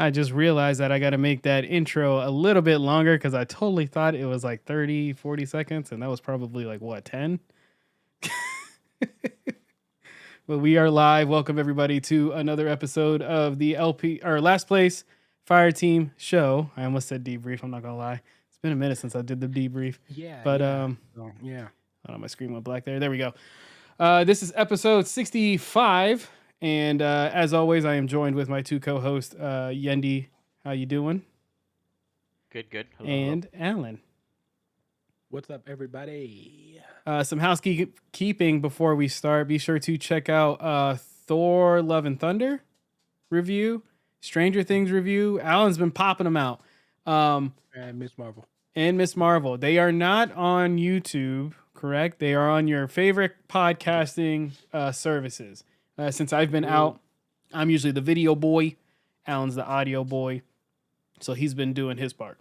I just realized that I got to make that intro a little bit longer because I totally thought it was like 30, 40 seconds. And that was probably like, what, 10? But we are live. Welcome, everybody, to another episode of the Last Place Fire Team show. I almost said debrief. I'm not going to lie. It's been a minute since I did the debrief. Yeah. Oh, my screen went black there. There we go. This is episode 65. And as always, I am joined with my two co-hosts, Yendi. How you doing? Good. Hello, And Alan. What's up, everybody? Some housekeeping before we start. Be sure to check out Thor: Love and Thunder review, Stranger Things review. Alan's been popping them out. And Miss Marvel. And Miss Marvel. They are not on YouTube, correct? They are on your favorite podcasting services. Since I've been out, I'm usually the video boy. Alan's the audio boy. So he's been doing his part.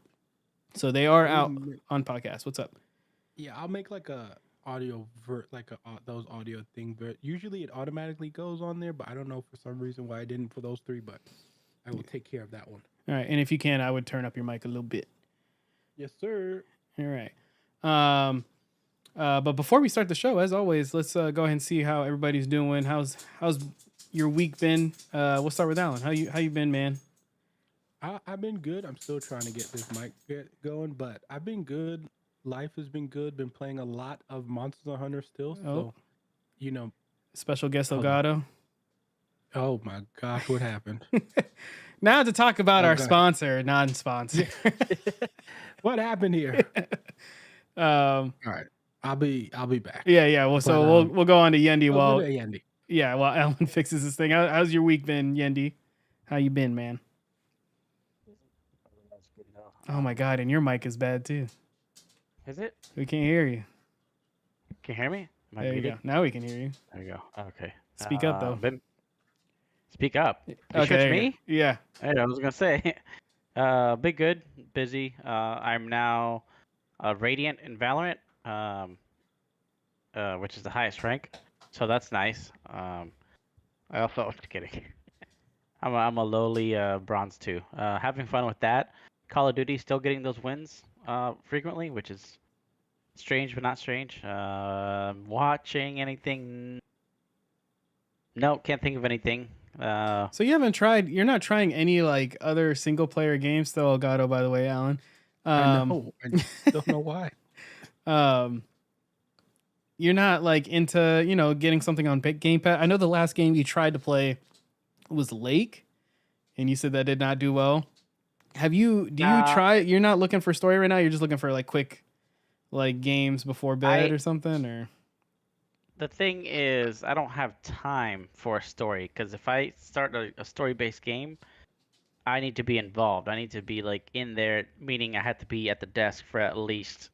So they are out on podcasts. What's up? Yeah, I'll make like a audio those audio thing, but usually it automatically goes on there. But I don't know for some reason why I didn't for those three. But I will take care of that one. All right, and if you can, I would turn up your mic a little bit. Yes, sir. All right. But before we start the show, as always, let's go ahead and see how everybody's doing. How's your week been? We'll start with Alan. How you been, man? I've been good. I'm still trying to get this mic going, but I've been good. Life has been good. Been playing a lot of Monster Hunter still. So, Special guest Elgato. Oh my gosh, what happened? Now to talk about our sponsor, non-sponsor. What happened here? All right, I'll be back. Yeah. Well, so we'll go on to Yendi while Yendi. Yeah, while Alan fixes this thing. How's your week been, Yendi? How you been, man? Oh my God, and your mic is bad too. Is it? We can't hear you. Can you hear me? There you go. Now we can hear you. There you go. Okay. Speak up though. Speak up. Okay. Me? Yeah. I was gonna say. Been good, busy. I'm now Radiant in Valorant, which is the highest rank. So that's nice. I also just kidding. I'm a lowly bronze 2. Having fun with that. Call of Duty still getting those wins frequently, which is strange but not strange. Watching anything? No, can't think of anything. So you're not trying any like other single player games though, Elgato, by the way, Alan. I know. I don't know why. You're not like into, getting something on Game Pass. I know the last game you tried to play was Lake, and you said that did not do well. Do you try? You're not looking for story right now. You're just looking for like quick, like games before bed or something, or. The thing is, I don't have time for a story because if I start a story-based game, I need to be involved. I need to be like in there, meaning I have to be at the desk for at least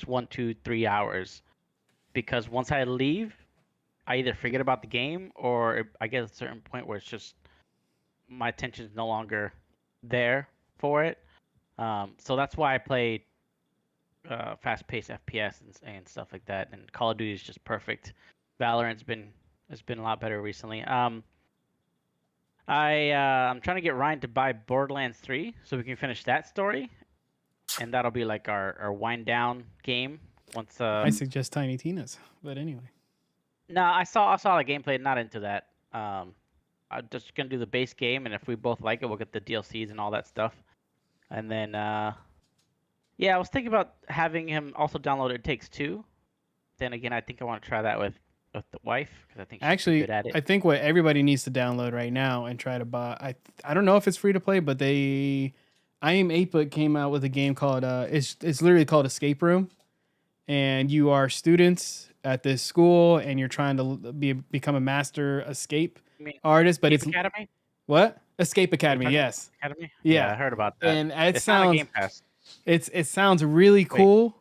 1, 2, 3 hours. Because once I leave, I either forget about the game or I get a certain point where it's just my attention is no longer there for it. So that's why I play fast-paced FPS and stuff like that. And Call of Duty is just perfect. Valorant's been a lot better recently. I'm trying to get Ryan to buy Borderlands 3 so we can finish that story, and that'll be like our wind down game. Once I suggest Tiny Tina's, but anyway. No, I saw the gameplay. Not into that. I'm just gonna do the base game, and if we both like it, we'll get the DLCs and all that stuff. And then, yeah, I was thinking about having him also download It Takes Two. Then again, I think I want to try that with the wife because I think she's good at it. I think what everybody needs to download right now and try to buy. I don't know if it's free to play, but I Am 8-Bit came out with a game called it's literally called Escape Room, and you are students at this school and you're trying to become a master escape artist. But Escape Academy? What? Escape Academy, yes. Academy? Yeah, I heard about that. And it's not on Game Pass. It sounds really cool,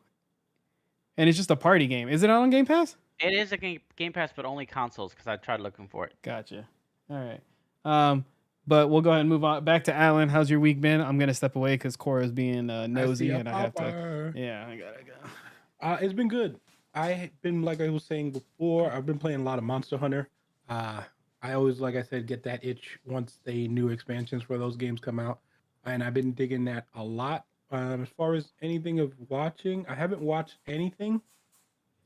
and it's just a party game. Is it on Game Pass? It is a Game Pass, but only consoles because I tried looking for it. Gotcha. All right. But we'll go ahead and move on back to Alan. How's your week been? I'm gonna step away because Cora's being nosy, and I have to. Yeah, I gotta go. It's been good. I've been, like I was saying before, I've been playing a lot of Monster Hunter. I always, like I said, get that itch once the new expansions for those games come out, and I've been digging that a lot. As far as anything of watching, I haven't watched anything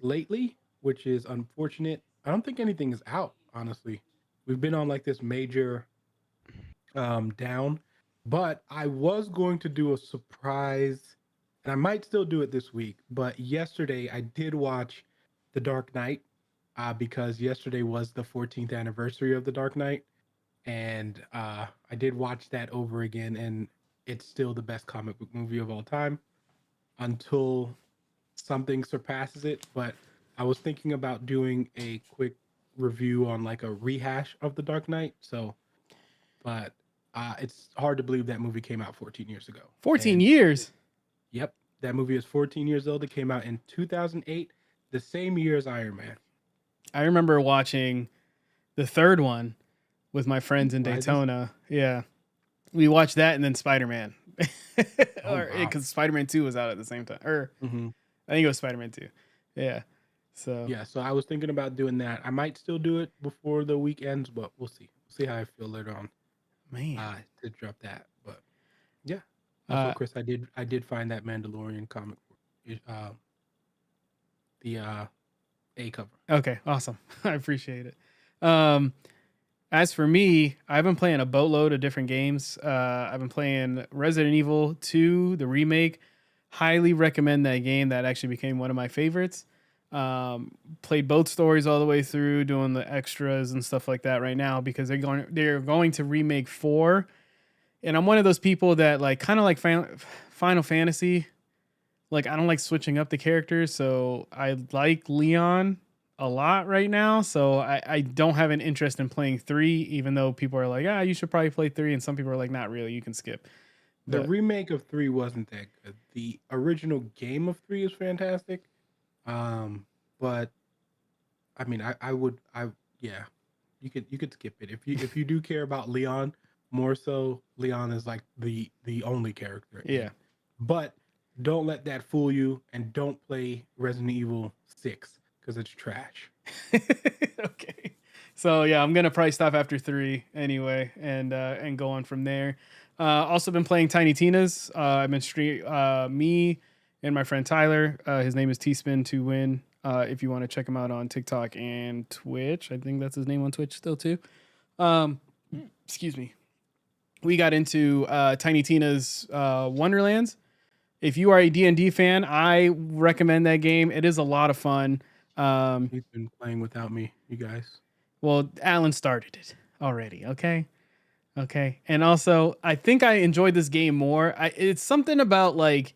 lately, which is unfortunate. I don't think anything is out, honestly. We've been on like this major down, but I was going to do a surprise, and I might still do it this week. But yesterday I did watch The Dark Knight, because yesterday was the 14th anniversary of The Dark Knight, and I did watch that over again, and it's still the best comic book movie of all time until something surpasses it. But I was thinking about doing a quick review on like a rehash of The Dark Knight. So, but it's hard to believe that movie came out 14 years ago. 14 And years. yep, that movie is 14 years old. It came out in 2008, the same year as Iron Man. I remember watching the third one with my friends in Rises? Daytona. Yeah. We watched that and then Spider-Man. Oh, Or wow. because Spider-Man 2 was out at the same time. Or Mm-hmm. I think it was Spider-Man 2. Yeah. So Yeah, so I was thinking about doing that. I might still do it before the week ends, but we'll see. See how I feel later on. man. To drop that. But yeah. Also, Uh, Chris, I did find that Mandalorian comic book, the A cover. Okay, awesome. I appreciate it. As for me, I've been playing a boatload of different games. I've been playing Resident Evil 2, the remake. Highly recommend that game. That actually became one of my favorites. Played both stories all the way through, doing the extras and stuff like that right now because they're going to remake 4. And I'm one of those people that like kind of like Final Fantasy. Like I don't like switching up the characters, so I like Leon a lot right now. So I don't have an interest in playing 3, even though people are like, you should probably play 3, and some people are like, not really, you can skip. The But remake of 3 wasn't that good. The original game of 3 is fantastic. But I mean, yeah, you could skip it if you do care about Leon more so. Leon is like the only character. yeah. But don't let that fool you, and don't play Resident Evil 6 because it's trash. Okay. So yeah, I'm gonna probably stop after 3 anyway, and go on from there. Also been playing Tiny Tina's. I've been me and my friend Tyler. His name is Tspin2Win. If you want to check him out on TikTok and Twitch, I think that's his name on Twitch still too. Excuse me. We got into Tiny Tina's Wonderlands. If you are a D&D fan, I recommend that game. It is a lot of fun. He's been playing without me, you guys. Well, Alan started it already. Okay. And also, I think I enjoyed this game more. It's something about like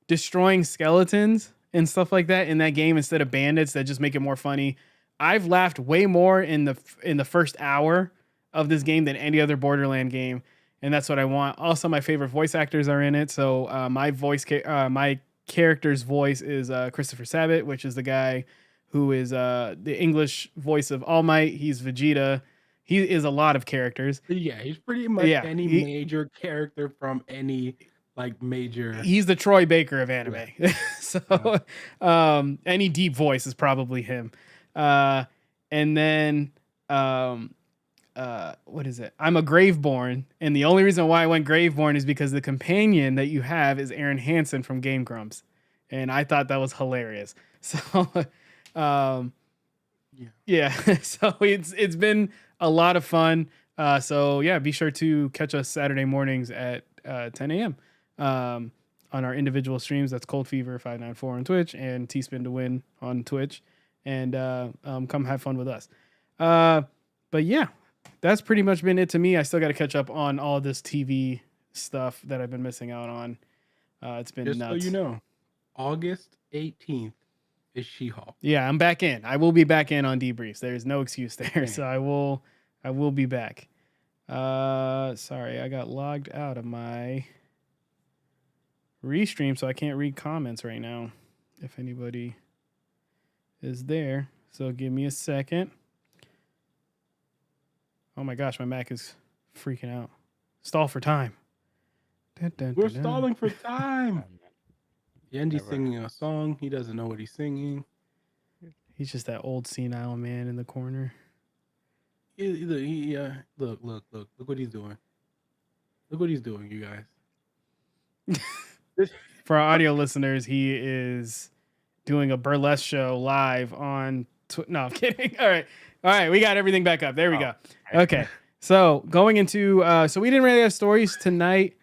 destroying skeletons and stuff like that in that game instead of bandits that just make it more funny. I've laughed way more in the first hour of this game than any other Borderland game, and that's what I want. Also, my favorite voice actors are in it. So my character's voice is Christopher Sabat, which is the guy who is the English voice of All Might. He's Vegeta. He is a lot of characters. Yeah, he's pretty much Yeah, any major character from any like major. He's the Troy Baker of anime. Yeah. So any deep voice is probably him. And then what is it? I'm a Graveborn, and the only reason why I went Graveborn is because the companion that you have is Aaron Hansen from Game Grumps, and I thought that was hilarious. So yeah. So it's been a lot of fun. So yeah, be sure to catch us Saturday mornings at 10 a.m. On our individual streams. That's Cold Fever 594 on Twitch and Tspin2Win on Twitch, and come have fun with us. But yeah, that's pretty much been it to me. I still got to catch up on all of this TV stuff that I've been missing out on. It's been Just nuts. so you know, August 18th is She-Hulk. Yeah, I'm back in. I will be back in on debriefs. There's no excuse there. Okay. So I will be back. Sorry, I got logged out of my restream, so I can't read comments right now if anybody is there. So give me a second. Oh my gosh, my Mac is freaking out. Stall for time. Dun, dun, We're dun, dun. stalling for time. Yendi's Never. singing a song. He doesn't know what he's singing. He's just that old senile man in the corner. Look what he's doing. Look what he's doing, you guys. For our audio listeners, he is doing a burlesque show live on. No, I'm kidding. All right, we got everything back up. There we go. Okay, so going into so we didn't really have stories tonight.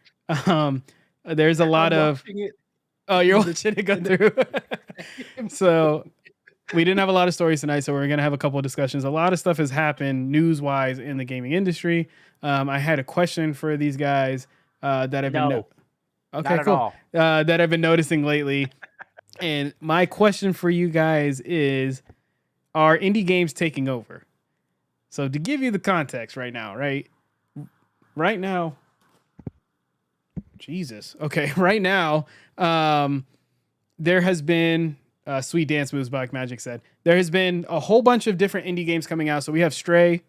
There's a lot I'm of. watching it. Oh, you're in the- watching it go in the- through. So we didn't have a lot of stories tonight, so we're gonna have a couple of discussions. A lot of stuff has happened news-wise in the gaming industry. I had a question for these guys that have been. No, Okay, not at cool. all. That I've been noticing lately. And my question for you guys is, are indie games taking over? So to give you the context right now, right now, Jesus. Okay, right now, there has been Sweet Dance Moves, Black Magic said. There has been a whole bunch of different indie games coming out. So we have Stray,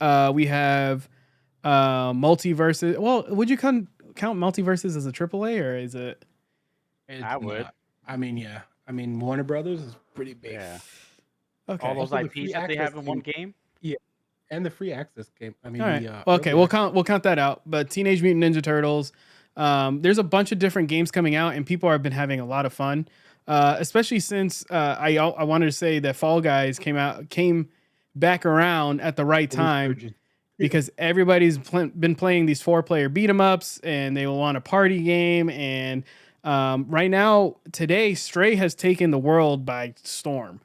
we have Multiverses. Well, would you count Multiverses as a AAA or is it? It's I would. not. I mean, yeah. I mean, Warner Brothers is pretty big. Yeah. Okay. All those Also, the IPs free that they have access in one game. And the free access game. I mean, All right. the Well, okay, early we'll count that out. But Teenage Mutant Ninja Turtles, there's a bunch of different games coming out, and people have been having a lot of fun. Especially since I wanted to say that Fall Guys came back around at the right time resurgence. because everybody's been playing these 4-player beat 'em ups, and they want a party game. And right now, today, Stray has taken the world by storm.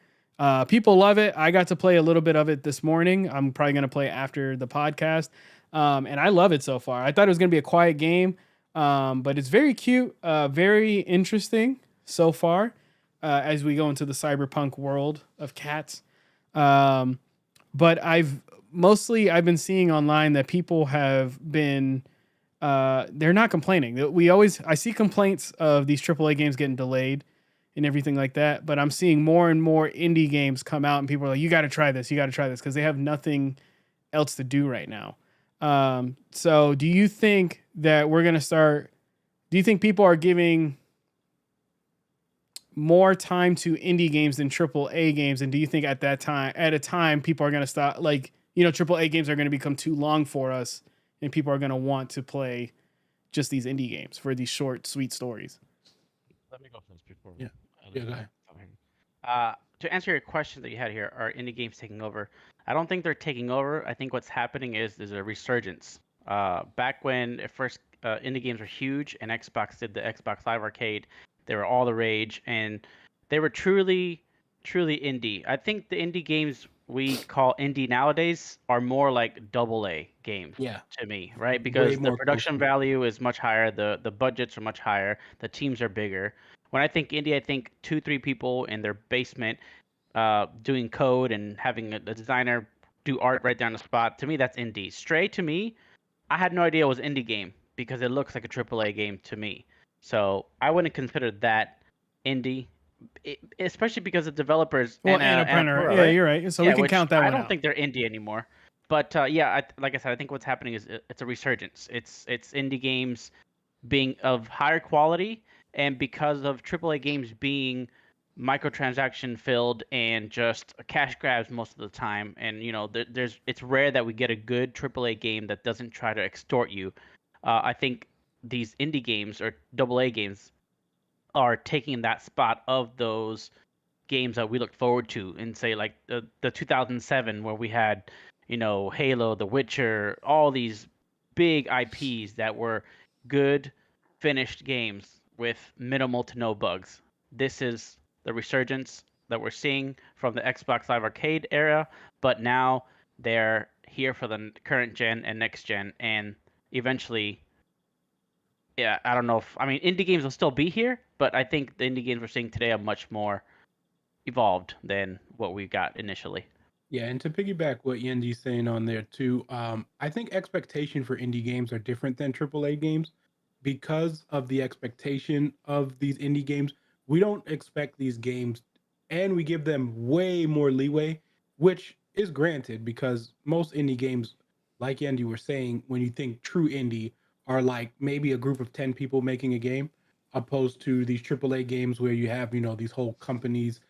People love it. I got to play a little bit of it this morning. I'm probably going to play after the podcast. And I love it so far. I thought it was going to be a quiet game, but it's very cute, very interesting so far as we go into the cyberpunk world of cats. But I've been seeing online that people have been they're not complaining. I see complaints of these AAA games getting delayed and everything like that. But I'm seeing more and more indie games come out, and people are like, "You got to try this. You got to try this," because they have nothing else to do right now. So, do you think that we're gonna start? Do you think people are giving more time to indie games than AAA games? And do you think at a time, people are gonna stop? Like, AAA games are gonna become too long for us, and people are gonna want to play just these indie games for these short, sweet stories. Let me go first before. Yeah. Yeah, go ahead. To answer your question that you had here, are indie games taking over? I don't think they're taking over. I think what's happening is there's a resurgence. Back when at first indie games were huge and Xbox did the Xbox Live Arcade, they were all the rage and they were truly, truly indie. I think the indie games we call indie nowadays are more like AA games Yeah. to me, right? Because the more production close to- value is much higher, the budgets are much higher, the teams are bigger. When I think indie, I think 2-3 people in their basement doing code and having a designer do art right there on the spot. To me, that's indie. Stray, to me, I had no idea it was an indie game because it looks like a AAA game to me. So I wouldn't consider that indie, especially because the developers Well, Annapurna, yeah, right? you're right. So Yeah, we can which count that I one don't out. think they're indie anymore. But yeah, like I said, I think what's happening is it's a resurgence. It's indie games being of higher quality, and because of AAA games being microtransaction filled and just cash grabs most of the time, and it's rare that we get a good AAA game that doesn't try to extort you. I think these indie games or AA games are taking that spot of those games that we look forward to, and say like the 2007 where we had Halo, The Witcher, all these big IPs that were good finished games with minimal to no bugs. This is the resurgence that we're seeing from the Xbox Live Arcade era, but now they're here for the current gen and next gen, and eventually, yeah, I don't know if indie games will still be here, but I think the indie games we're seeing today are much more evolved than what we got initially. Yeah, and to piggyback what Yendi's saying on there too, I think expectation for indie games are different than AAA games because of the expectation of these indie games. We don't expect these games, and we give them way more leeway, which is granted because most indie games, like Yendi were saying, when you think true indie, are like maybe a group of 10 people making a game, opposed to these AAA games where you have these whole companies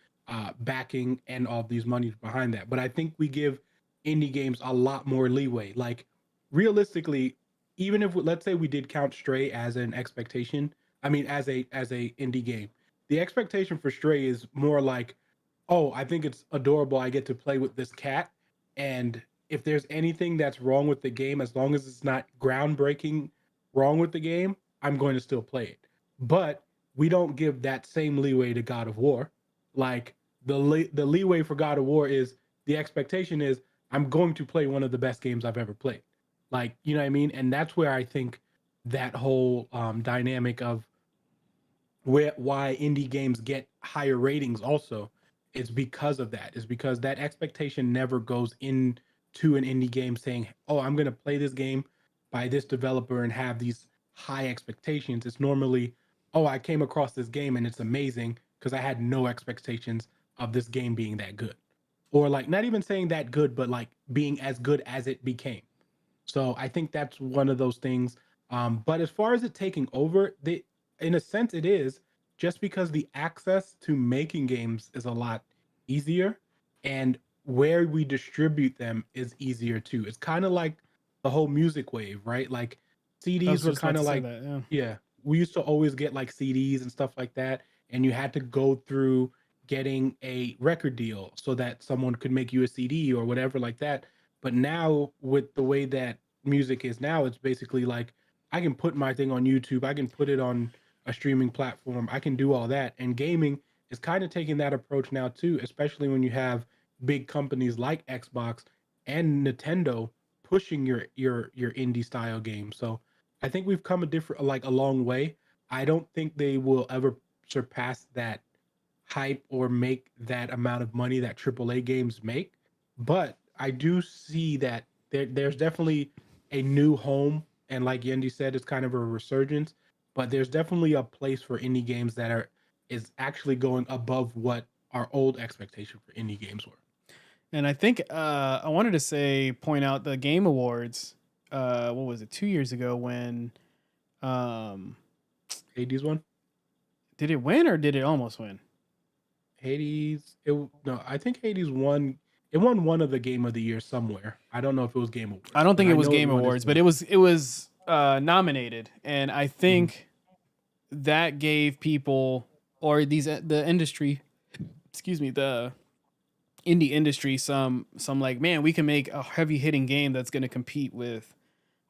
backing and all these monies behind that. But I think we give indie games a lot more leeway. Like realistically, even if let's say we did count Stray as an expectation, I mean as a indie game, the expectation for Stray is more like, oh, I think it's adorable. I get to play with this cat, and if there's anything that's wrong with the game, as long as it's not groundbreaking wrong with the game, I'm going to still play it. But we don't give that same leeway to God of War. Like the leeway for God of War is the expectation is I'm going to play one of the best games I've ever played. Like, you know what I mean? And that's where I think that whole dynamic of why indie games get higher ratings also is because of that. Is because that expectation never goes into an indie game saying, "Oh, I'm going to play this game by this developer and have these high expectations." It's normally, "Oh, I came across this game and it's amazing because I had no expectations of this game being that good." Or like not even saying that good, but like being as good as it became. So I think that's one of those things. But as far as it taking over, in a sense, it is just because the access to making games is a lot easier, and where we distribute them is easier too. It's kind of like the whole music wave, right? Like I CDs was were just about kind to of say like, that. Yeah. yeah, we used to always get like CDs and stuff like that, and you had to go through getting a record deal so that someone could make you a CD or whatever like that. But now with the way that music is now, it's basically like I can put my thing on YouTube, I can put it on a streaming platform, I can do all that. And gaming is kind of taking that approach now too, especially when you have big companies like Xbox and Nintendo pushing your indie style game. So I think we've come a long way. I don't think they will ever surpass that hype or make that amount of money that AAA games make. But I do see that there's definitely a new home, and like Yendi said, it's kind of a resurgence. But there's definitely a place for indie games that is actually going above what our old expectation for indie games were. And I think I wanted to point out the Game Awards. What was it? 2 years ago when um, Hades one, did it win or did it almost win? Hades. No, I think Hades won. It won one of the Game of the Year somewhere. I don't know if it was Game I Awards, don't but think it I was know it Game won its Awards, but one. it was nominated, and I Mhm. think that gave people or the industry, excuse me, the indie industry some like, man, we can make a heavy hitting game that's going to compete with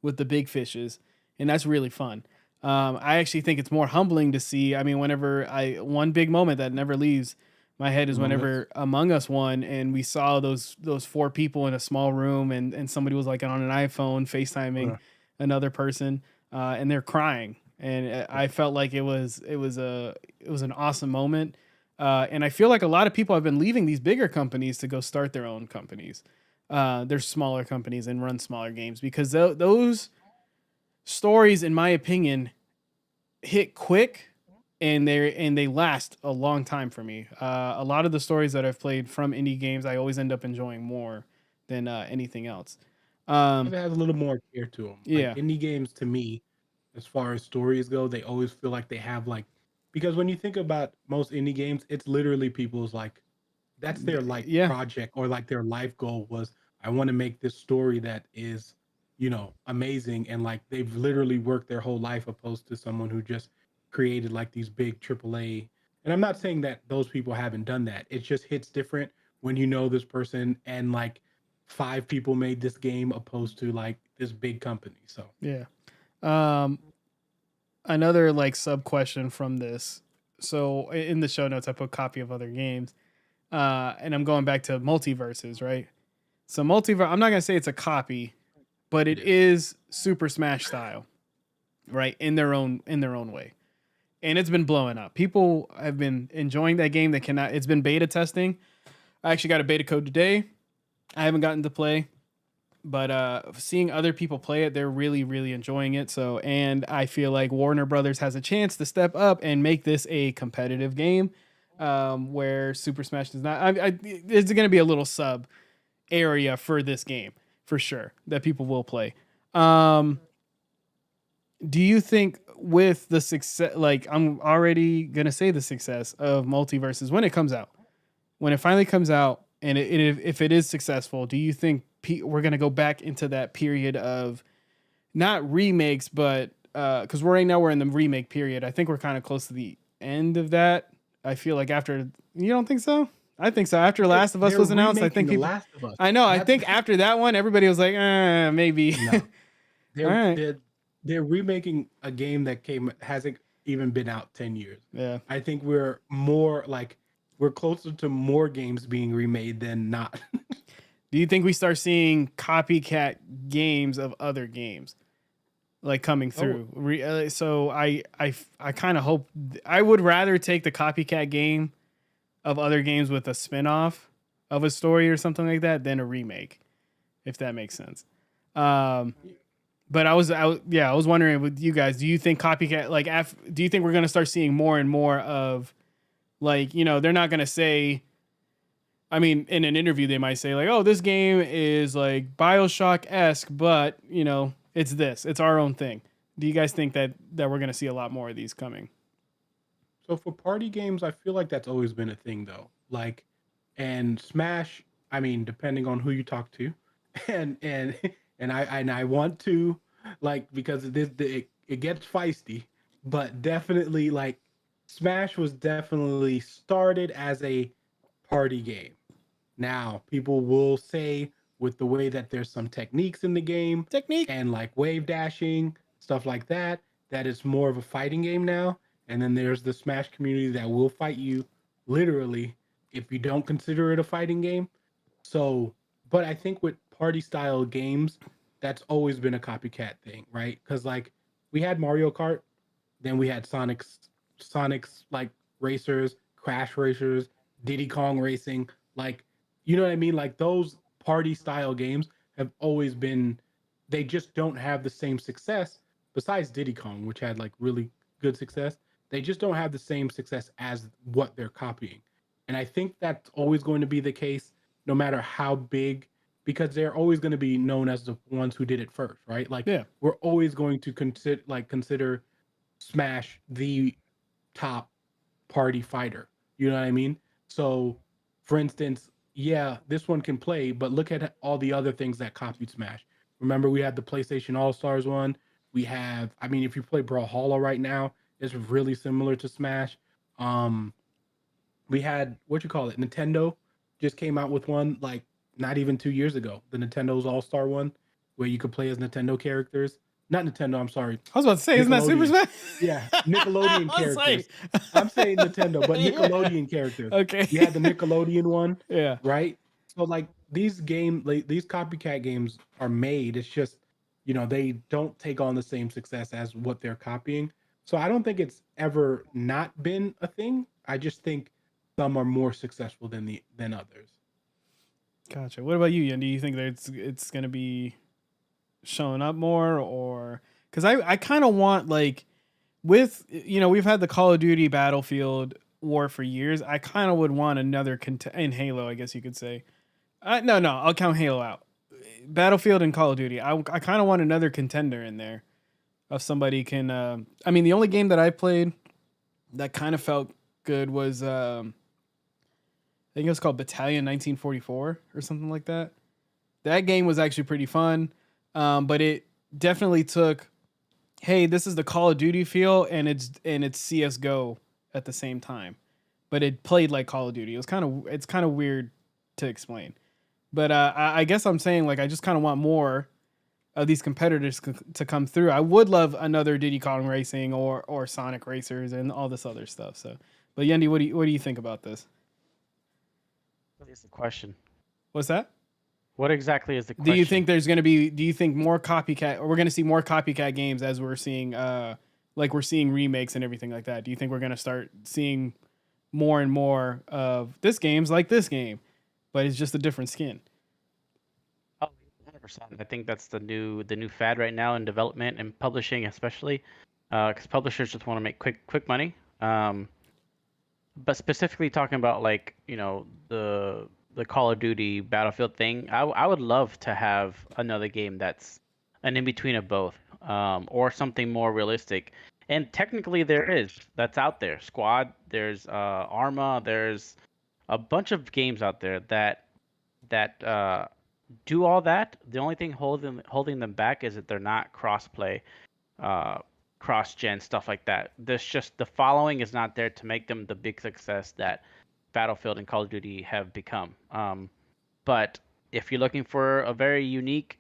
the big fishes, and that's really fun. I actually think it's more humbling to see. I mean, whenever one big moment that never leaves my head is Among Us. whenever Among Us won, and we saw those four people in a small room, and somebody was like on an iPhone FaceTiming another person, and they're crying, and I felt like it was an awesome moment. And I feel like a lot of people have been leaving these bigger companies to go start their own companies. They're smaller companies and run smaller games because those stories, in my opinion, hit quick and they last a long time for me. A lot of the stories that I've played from indie games, I always end up enjoying more than anything else. It has a little more care to them. Like Yeah, indie games, to me, as far as stories go, they always feel like they have like, because when you think about most indie games, it's literally people's like that's their like yeah, project or like their life goal was I want to make this story that is, amazing, and like they've literally worked their whole life opposed to someone who just created like these big AAA. And I'm not saying that those people haven't done that. It just hits different when you know this person and like five people made this game opposed to like this big company. So yeah. Um, Another like sub question from this. So in the show notes, I put copy of other games, and I'm going back to multiverses, right? So multiverse, I'm not gonna say it's a copy, but it yeah. is Super Smash style, right? In their own way, and it's been blowing up. People have been enjoying that game. They cannot. It's been beta testing. I actually got a beta code today. I haven't gotten to play, but seeing other people play it, they're really, really enjoying it. So, and I feel like Warner Brothers has a chance to step up and make this a competitive game, where Super Smash does not. There's going to be a little sub area for this game for sure that people will play. Um, do you think with the success, like I'm already gonna say the success of multiverses when it comes out, when it finally comes out, and if it is successful, do you think we're gonna go back into that period of not remakes, but because right now we're in the remake period. I think we're kind of close to the end of that. I feel like after, you don't think so? I think so. After Last of Us They're was announced, I remaking think The people. Last of Us. I know. I That's think after that one, everybody was like, maybe. no. All right. They're remaking a game that hasn't even been out 10 years. Yeah. I think we're more like we're closer to more games being remade than not. Do you think we start seeing copycat games of other games like coming through? So I kind of hope I would rather take the copycat game of other games with a spin-off of a story or something like that than a remake, if that makes sense. But I was wondering with you guys, do you think copycat do you think we're gonna start seeing more and more of like, they're not gonna say, I mean, in an interview they might say like, oh, this game is like BioShock-esque, but it's our own thing. Do you guys think that we're gonna see a lot more of these coming? So for party games, I feel like that's always been a thing though. Like, and Smash, I mean, depending on who you talk to, and I want to like because it gets feisty, but definitely like Smash was definitely started as a party game. Now, people will say with the way that there's some techniques in the game Technique. and like wave dashing, stuff like that, that it's more of a fighting game now. And then there's the Smash community that will fight you literally if you don't consider it a fighting game. So, but I think with party style games, that's always been a copycat thing, right? Because like we had Mario Kart, then we had Sonic's like racers, Crash Racers, Diddy Kong Racing, like you know what I mean? Like those party style games have always been, they just don't have the same success. Besides Diddy Kong, which had like really good success, they just don't have the same success as what they're copying. And I think that's always going to be the case, no matter how big, because they're always going to be known as the ones who did it first, right? Like Yeah. we're always going to consider Smash the top party fighter. You know what I mean? So, for instance, yeah, this one can play, but look at all the other things that copied Smash. Remember, we had the PlayStation All Stars one. We have, I mean, if you play Brawlhalla right now, it's really similar to Smash. Um, we had what you call it, Nintendo just came out with one like not even 2 years ago. The Nintendo's All Star one, where you could play as Nintendo characters. Not Nintendo, I'm sorry. I was about to say, isn't that Super Smash? Yeah, Nickelodeon I was characters. like- I'm saying Nintendo, but Yeah. Nickelodeon characters. Okay. You had the Nickelodeon one, Yeah. right? So like these copycat games are made. It's just, they don't take on the same success as what they're copying. So I don't think it's ever not been a thing. I just think some are more successful than others. Gotcha. What about you, Yen? Do you think that it's gonna be showing up more, or because I kind of want like with we've had the Call of Duty Battlefield war for years. I kind of would want another in Halo, I guess you could say. No, I'll count Halo out. Battlefield and Call of Duty. I kind of want another contender in there of somebody can. I mean, the only game that I played that kind of felt good was I think it was called Battalion 1944 or something like that. That game was actually pretty fun, but it definitely took, hey, this is the Call of Duty feel, and it's CS:GO at the same time, but it played like Call of Duty. It's kind of weird to explain, but I guess I'm saying like I just kind of want more of these competitors to come through. I would love another Diddy Kong Racing or Sonic Racers and all this other stuff. So, but Yendi, what do you think about this? What is the question? What's that? What exactly is the question? Do you think there's going to be? Do you think more copycat, or we're going to see more copycat games as we're seeing, like we're seeing remakes and everything like that? Do you think we're going to start seeing more and more of this game's like this game, but it's just a different skin? Oh, 100%. I think that's the new fad right now in development and publishing, especially, because publishers just want to make quick money. But specifically talking about like the Call of Duty Battlefield thing, I would love to have another game that's an in between of both, or something more realistic. And technically, that's out there. Squad, there's Arma, there's a bunch of games out there that do all that. The only thing holding them back is that they're not cross-play, uh, cross-gen stuff like that. There's just the following is not there to make them the big success that Battlefield and Call of Duty have become. But if you're looking for a very unique,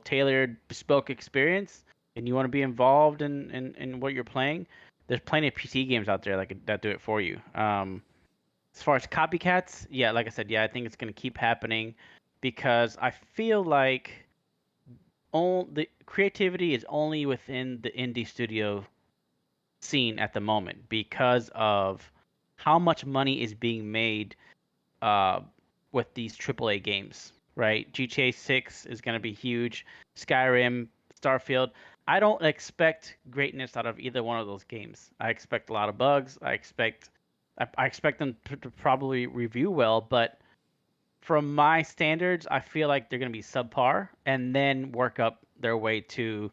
tailored, bespoke experience, and you want to be involved in what you're playing, there's plenty of PC games out there that do it for you. As far as copycats, yeah, like I said, yeah, I think it's going to keep happening because I feel like all the creativity is only within the indie studio scene at the moment because of how much money is being made uh, with these AAA games, right? GTA 6 is going to be huge. Skyrim, Starfield. I don't expect greatness out of either one of those games. I expect a lot of bugs. I expect them to probably review well, but from my standards, I feel like they're going to be subpar and then work up their way to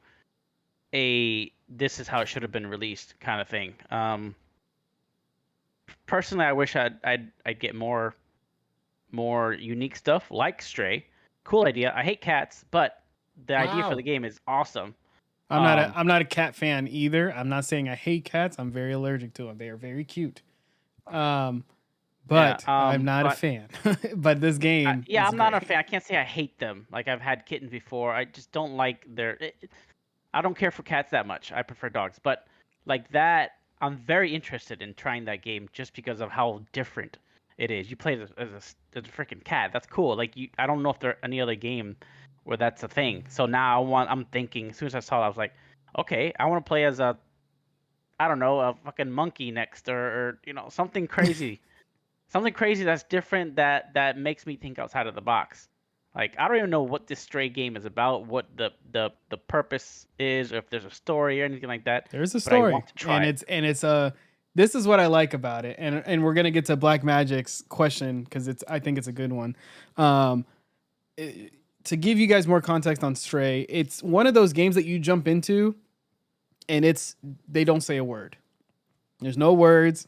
a this is how it should have been released kind of thing. Personally, I wish I'd get more unique stuff like Stray. Cool idea. I hate cats, but the idea for the Wow. game is awesome. I'm not a Um, I'm not a cat fan either. I'm not saying I hate cats. I'm very allergic to them. They are very cute. Um, yeah. but I'm not a But fan. But this game yeah, is I'm not a great. fan. I can't say I hate them. Like I've had kittens before. I just don't like I don't care for cats that much. I prefer dogs. But like that, I'm very interested in trying that game just because of how different it is. You play as a freaking cat. That's cool. Like I don't know if there any other game where that's a thing. So now I'm thinking. As soon as I saw it, I was like, okay, I want to play as I don't know, a fucking monkey next, or something crazy that's different that makes me think outside of the box. Like I don't even know what this Stray game is about, what the purpose is, or if there's a story or anything like that. There's a But I story, want to try and it. it's a. This is what I like about it, and we're gonna get to Black Magic's question because I think it's a good one. Um, to give you guys more context on Stray, it's one of those games that you jump into, and they don't say a word. There's no words.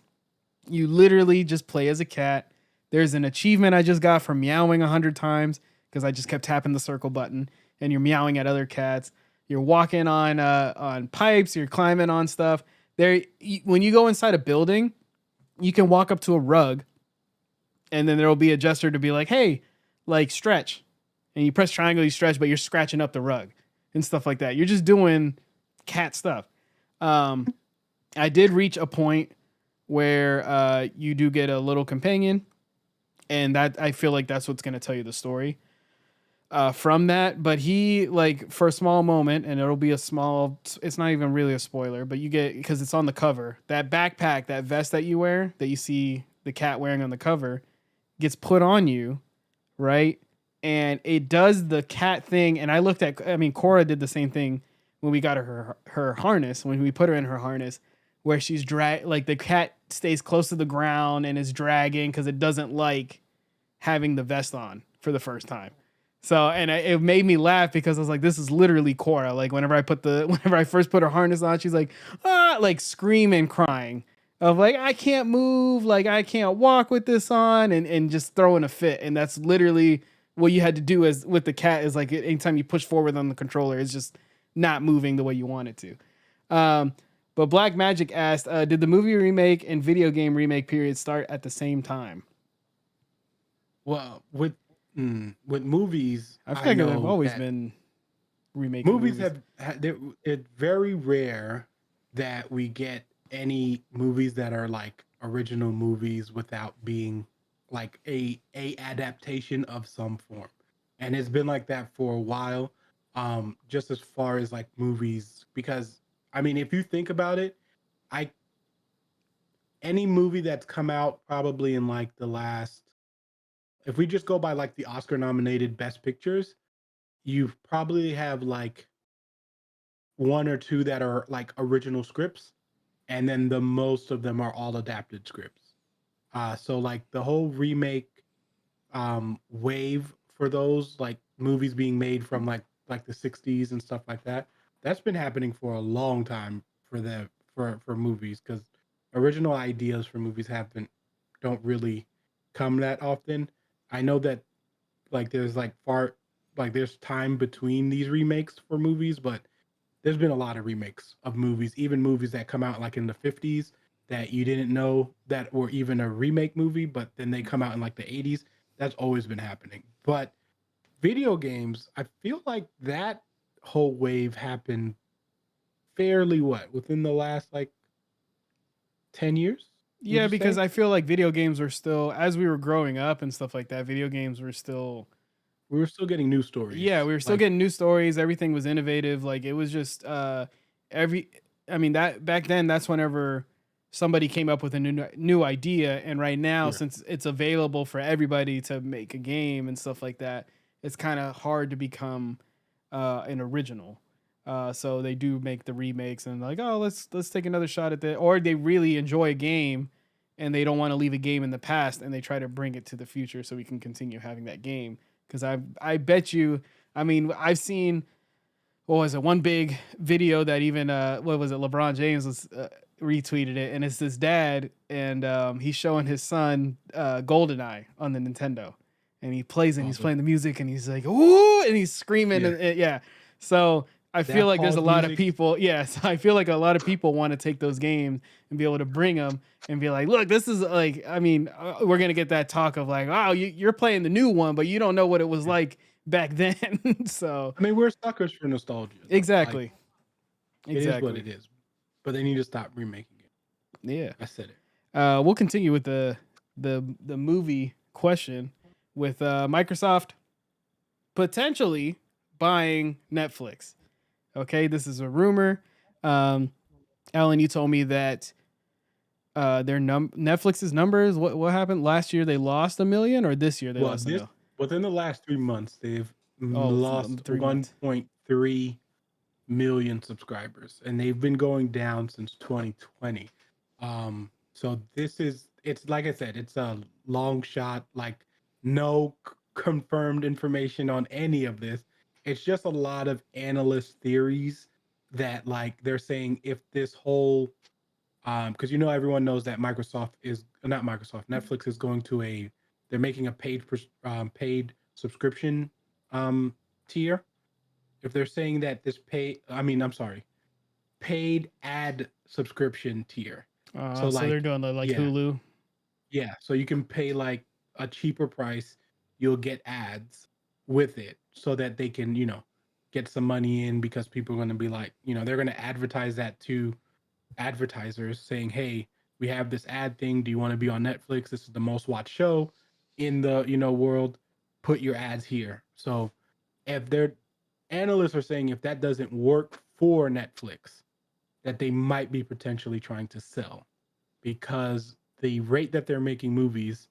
You literally just play as a cat. There's an achievement I just got for meowing 100 times because I just kept tapping the circle button, and you're meowing at other cats. You're walking on pipes. You're climbing on stuff. When you go inside a building, you can walk up to a rug, and then there will be a gesture to be like, "Hey, like stretch," and you press triangle, you stretch, but you're scratching up the rug and stuff like that. You're just doing cat stuff. Um, I did reach a point where you do get a little companion, and that I feel like that's what's going to tell you the story from that. But he, like, for a small moment, and it'll be a small, it's not even really a spoiler, but you get, because it's on the cover, that backpack, that vest that you wear, that you see the cat wearing on the cover, gets put on you, right? And it does the cat thing. And I mean, Cora did the same thing when we got her harness, when we put her in her harness, where she's like the cat stays close to the ground and is dragging because it doesn't like having the vest on for the first time. So, and it made me laugh because I was like, this is literally Cora. Like whenever I first put her harness on, she's like, like screaming, crying of like, I can't move, like I can't walk with this on, and just throwing a fit. And that's literally what you had to do as with the cat is like anytime you push forward on the controller, it's just not moving the way you want it to. Um, but Black Magic asked, did the movie remake and video game remake period start at the same time? Well, with movies, I feel I like they've know always that been remaking movies movies. it's very rare that we get any movies that are like original movies without being like a adaptation of some form. And it's been like that for a while. Just as far as like movies, because I mean, if you think about it, I any movie that's come out probably in like the last, if we just go by like the Oscar nominated best pictures, you probably have like one or two that are like original scripts, and then the most of them are all adapted scripts. So like the whole remake wave for those like movies being made from like the 60s and stuff like that, that's been happening for a long time for the for movies, because original ideas for movies don't really come that often. I know that like there's like far like there's time between these remakes for movies, but there's been a lot of remakes of movies, even movies that come out like in the 50s that you didn't know that were even a remake movie, but then they come out in like the 80s. That's always been happening. But video games, I feel like that whole wave happened fairly within the last like 10 years, would Yeah, you because say? I feel like video games were still, as we were growing up and stuff like that, video games were still, We were still getting news yeah, stories. we were still Like, getting new stories. Everything was innovative. Like it was just every. I mean that back then, that's whenever somebody came up with a new idea. And right now, yeah. since it's available for everybody to make a game and stuff like that, it's kind of hard to become an original. So they do make the remakes and like, oh, let's take another shot at that. Or they really enjoy a game and they don't want to leave a game in the past and they try to bring it to the future so we can continue having that game. Because I bet you, I mean, I've seen, what was it, one big video that even what was it, LeBron James was retweeted it, and it's his dad, and he's showing his son GoldenEye on the Nintendo, and he plays and he's Also, playing the music, and he's like, ooh, and he's screaming, yeah, and yeah. So I feel that like there's a pause lot of music. people, yes, I feel like a lot of people want to take those games and be able to bring them and be like, look, this is like, I mean, we're gonna get that talk of like, oh, you're playing the new one, but you don't know what it was Yeah. like back then. So I mean, we're suckers for nostalgia, though. Like, exactly. it is what Exactly. it is. But they need to stop remaking it. Yeah. I said it. We'll continue with the movie question with Microsoft potentially buying Netflix. Okay, this is a rumor. Um, Alan, you told me that their Netflix's numbers. What happened last year? They lost 1 million, or this year they Well, lost a this mil. within the last 3 months, they've Oh, lost 3 months. 1.3 million subscribers, and they've been going down since 2020. So it's like I said, it's a long shot. Like no confirmed information on any of this. It's just a lot of analyst theories that like they're saying if this whole because everyone knows that Microsoft is not Microsoft, Netflix is going to they're making a paid subscription tier. If they're saying that I'm sorry, paid ad subscription tier. So So they're like, doing the like yeah, Hulu. yeah. So you can pay like a cheaper price, you'll get ads with it so that they can, get some money in because people are going to be like, they're going to advertise that to advertisers saying, "Hey, we have this ad thing. Do you want to be on Netflix? This is the most watched show in the, world. Put your ads here." So if their analysts are saying if that doesn't work for Netflix, that they might be potentially trying to sell because the rate that they're making movies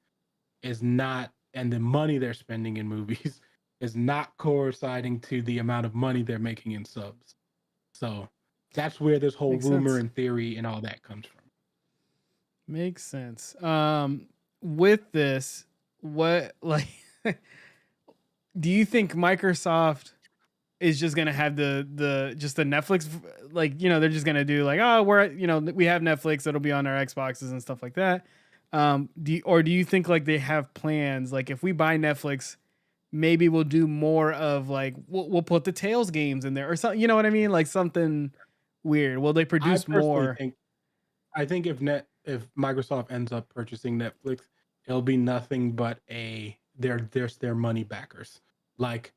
is not, and the money they're spending in movies is not coinciding to the amount of money they're making in subs. So that's where this whole Makes rumor sense. and theory and all that comes from. Makes sense. With this, what like do you think Microsoft is just gonna have the just the Netflix, like they're just gonna do like, oh, we're we have Netflix, it'll be on our Xboxes and stuff like that. Do you think like they have plans like if we buy Netflix, maybe we'll do more of like we'll put the Tales games in there or something, you know what I mean, like something weird. Will they I produce personally more? think I think if Microsoft ends up purchasing Netflix, it'll be nothing but there's their money backers. Like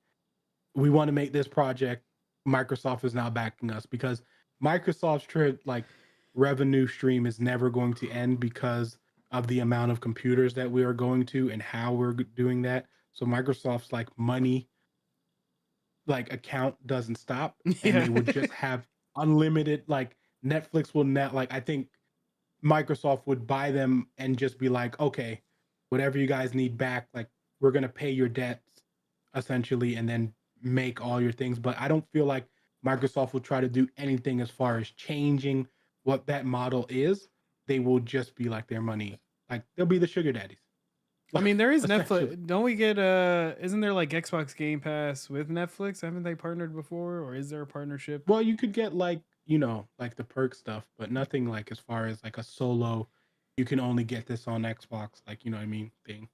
we want to make this project. Microsoft is now backing us because Microsoft's like revenue stream is never going to end because of the amount of computers that we are going to and how we're doing that. So Microsoft's like money like account doesn't stop and Yeah. they would just have unlimited like Netflix will net like I think Microsoft would buy them and just be like, okay, whatever you guys need back, like we're gonna pay your debts essentially, and then make all your things. But I don't feel like Microsoft will try to do anything as far as changing what that model is. They will just be like their money, like they'll be the sugar daddies, I mean, there is essentially. Netflix. Don't we get isn't there like Xbox Game Pass with Netflix? Haven't they partnered before, or is there a partnership? Well, you could get like like the perk stuff, but nothing like as far as like a solo. You can only get this on Xbox, like what I mean thing.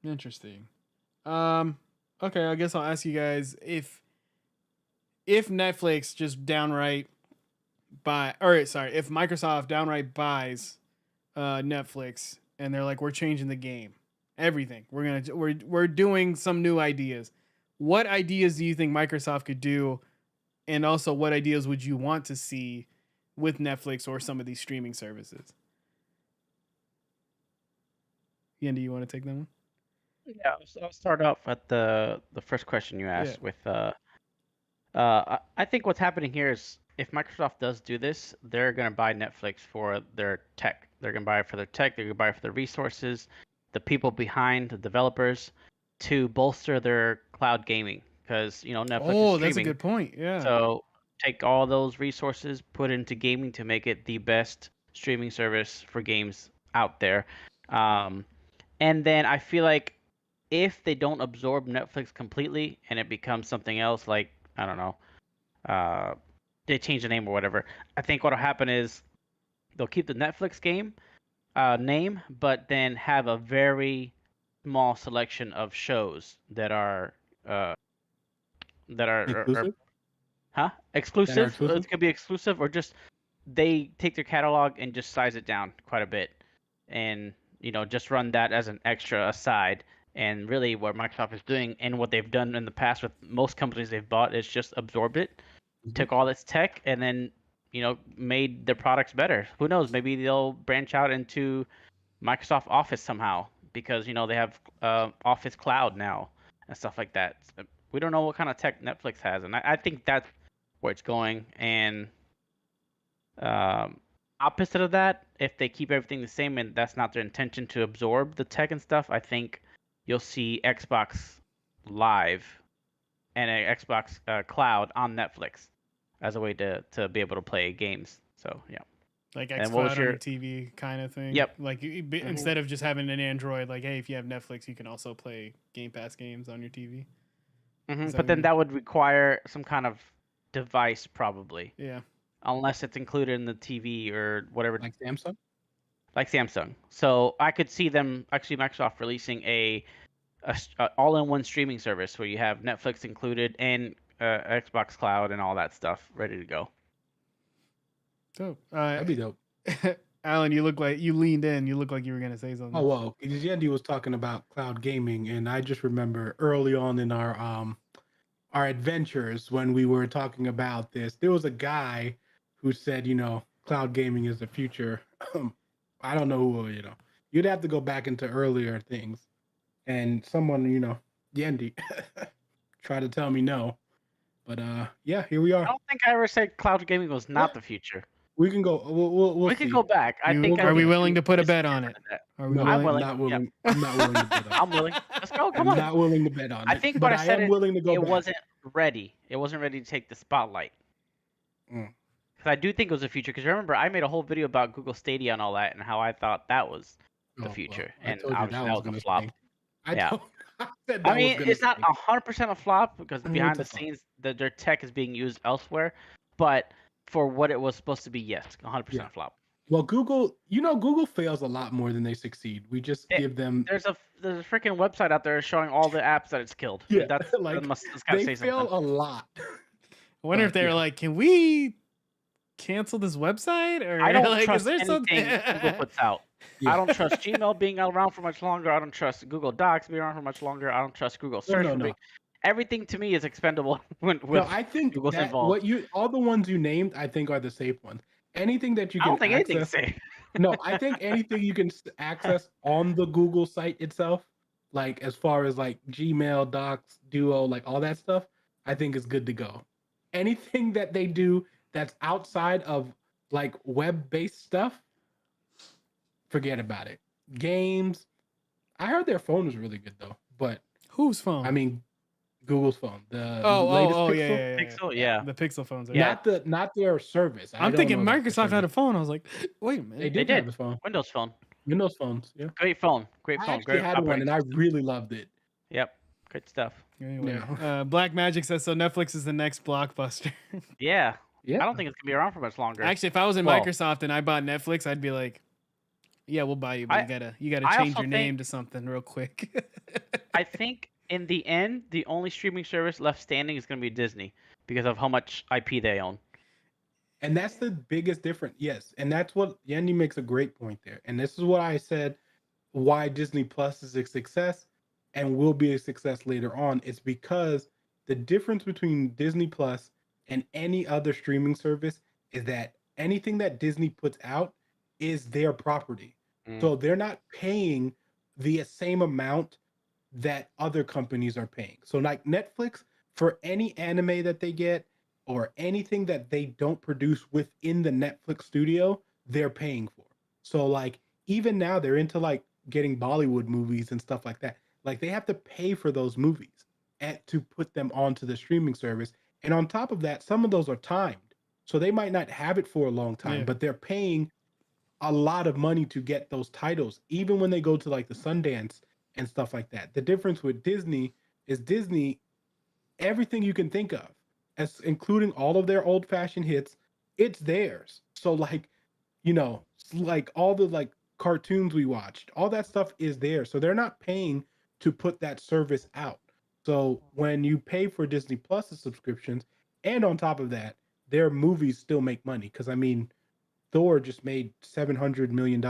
Interesting. Um Okay, I guess I'll ask you guys if Netflix just downright if Microsoft downright buys Netflix and they're like, we're changing the game, everything, we're doing some new ideas. What ideas do you think Microsoft could do, and also what ideas would you want to see with Netflix or some of these streaming services? Ian, do you want to take that one? Yeah, so I'll start off at the first question you asked with I think what's happening here is if Microsoft does do this, they're going to buy Netflix for their tech. They're going to buy it for their tech. They're going to buy it for the resources, the people behind the developers, to bolster their cloud gaming. Because Netflix is That's a streaming, good point. Yeah. so take all those resources, put it into gaming to make it the best streaming service for games out there. And then I feel like if they don't absorb Netflix completely and it becomes something else, like I don't know, they change the name or whatever, I think what'll happen is they'll keep the Netflix game name, but then have a very small selection of shows that are uh, Exclusive? That are exclusive. exclusive? It could be exclusive, or just they take their catalog and just size it down quite a bit, and just run that as an extra aside. And really, what Microsoft is doing, and what they've done in the past with most companies they've bought, is just absorbed it, took all its tech, and then made their products better. Who knows? Maybe they'll branch out into Microsoft Office somehow, because they have Office Cloud now and stuff like that. We don't know what kind of tech Netflix has, and I think that's where it's going. And opposite of that, if they keep everything the same and that's not their intention to absorb the tech and stuff, I think you'll see Xbox Live and an Xbox Cloud on Netflix as a way to be able to play games. So yeah. Like And what was xCloud on your your TV kind of thing. Yep. Like instead of just having an Android, like, hey, if you have Netflix, you can also play Game Pass games on your TV. But then that would require some kind of device, probably. Yeah. Unless it's included in the TV or whatever. Like Samsung? Like Samsung. So I could see them actually Microsoft releasing a all-in-one streaming service where you have Netflix included and Xbox Cloud and all that stuff ready to go. So That'd be dope. Alan, you look like you leaned in. You look like you were gonna say something. Oh well, Yendi was talking about cloud gaming, and I just remember early on in our adventures when we were talking about this, there was a guy who said, cloud gaming is the future. I don't know who, you'd have to go back into earlier things, and someone, Yendi, tried to tell me no, but yeah, here we are. I don't think I ever said cloud gaming was not the future. We can go. We'll we see. can go back. Are we willing to put a bet on it? Are we No, I'm willing? willing. not willing. Yeah. I'm not willing to bet on it. I'm willing. Let's go. Come I'm on. not willing to bet on it. I think but what I said am willing to go it back. wasn't ready. It wasn't ready to take the spotlight. Mm. Because I do think it was the future. Because remember, I made a whole video about Google Stadia and all that, and how I thought that was the future, Well, I and told you obviously that was gonna a flop. stink. Yeah. I said I that mean, was gonna it's not stink. 100% a flop because behind the It's a flop. scenes, their tech is being used elsewhere. But for what it was supposed to be, yes, 100% flop. Well, Google, Google fails a lot more than they succeed. We just give them. There's a freaking website out there showing all the apps that it's killed. Yeah, That's like, that's gotta they say fail something. a lot. I wonder if they're like, can we cancel this website? Or I don't like, trust is there anything something Google puts out. Yeah. I don't trust Gmail being around for much longer. I don't trust Google Docs being around for much longer. I don't trust Google Search. No. Everything to me is expendable with I think Google's that involved. all the ones you named, I think are the safe ones. Anything that you I can don't think anything's access. safe. No, I think anything you can access on the Google site itself, like as far as like Gmail, Docs, Duo, like all that stuff, I think is good to go. Anything that they do that's outside of like web-based stuff, forget about it. Games, I heard their phone was really good though, but whose phone? I mean, Google's phone, the latest Pixel. Yeah. Pixel, yeah. The Pixel phones. Yeah. Not their service. I'm thinking Microsoft had a phone. I was like, wait a minute. They They did have did. a phone. Windows Phone. Windows phones, yeah. Great phone. Great I phone. actually Great had one operating and I system. really loved it. Yep. Good stuff. Anyway, Yeah. Black Magic says so. Netflix is the next blockbuster. Yeah. Yeah. I don't think it's gonna be around for much longer. Actually, if I was in Well- Microsoft and I bought Netflix, I'd be like, "Yeah, we'll buy you, but you gotta I change also your name think- to something real quick." I think in the end, the only streaming service left standing is going to be Disney because of how much IP they own. And that's the biggest difference. Yes. And that's what Yendi makes a great point there. And this is what I said why Disney Plus is a success and will be a success later on. It's because the difference between Disney Plus and any other streaming service is that anything that Disney puts out is their property. So they're not paying the same amount that other companies are paying. So like Netflix, for any anime that they get or anything that they don't produce within the Netflix studio, they're paying for. So like even now they're into like getting Bollywood movies and stuff like that. Like they have to pay for those movies and to put them onto the streaming service. And on top of that, some of those are timed. So they might not have it for a long time, Yeah. but they're paying a lot of money to get those titles, even when they go to like the Sundance and stuff like that. The difference with Disney is Disney, everything you can think of, as including all of their old fashioned hits, it's theirs. So like, like all the like cartoons we watched, all that stuff is there. So they're not paying to put that service out. So when you pay for Disney Plus subscriptions, and on top of that, their movies still make money. Because I mean, Thor just made $700 million.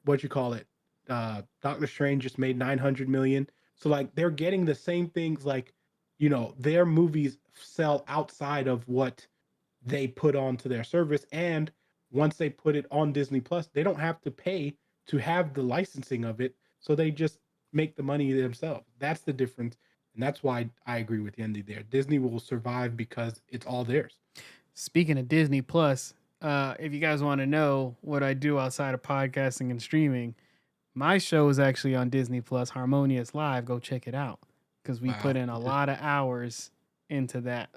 What you call it? Doctor Strange just made 900 million. So like they're getting the same things. Like, their movies sell outside of what they put onto their service, and once they put it on Disney Plus, they don't have to pay to have the licensing of it. So they just make the money themselves. That's the difference, and that's why I agree with Yendi there. Disney will survive because it's all theirs. Speaking of Disney Plus, if you guys want to know what I do outside of podcasting and streaming, my show is actually on Disney Plus, Harmonious Live. Go check it out because we put Wow. in a lot of hours into that.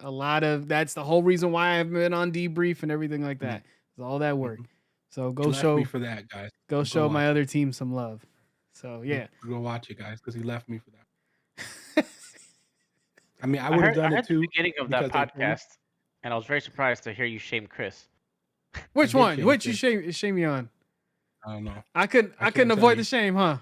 That's the whole reason why I've been on debrief and everything like that. It's all that work. So He go left show me for that, guys. go show watch my it. other team some love. So yeah. Go watch it, guys, because he left me for that. I mean, I I would have heard, I done heard it too. the beginning of that because they told me- podcast, and I was very surprised to hear you shame Chris. Which did one? shame Which you Chris. shame me on? I don't know. I couldn't can't couldn't tell avoid you. the shame, huh?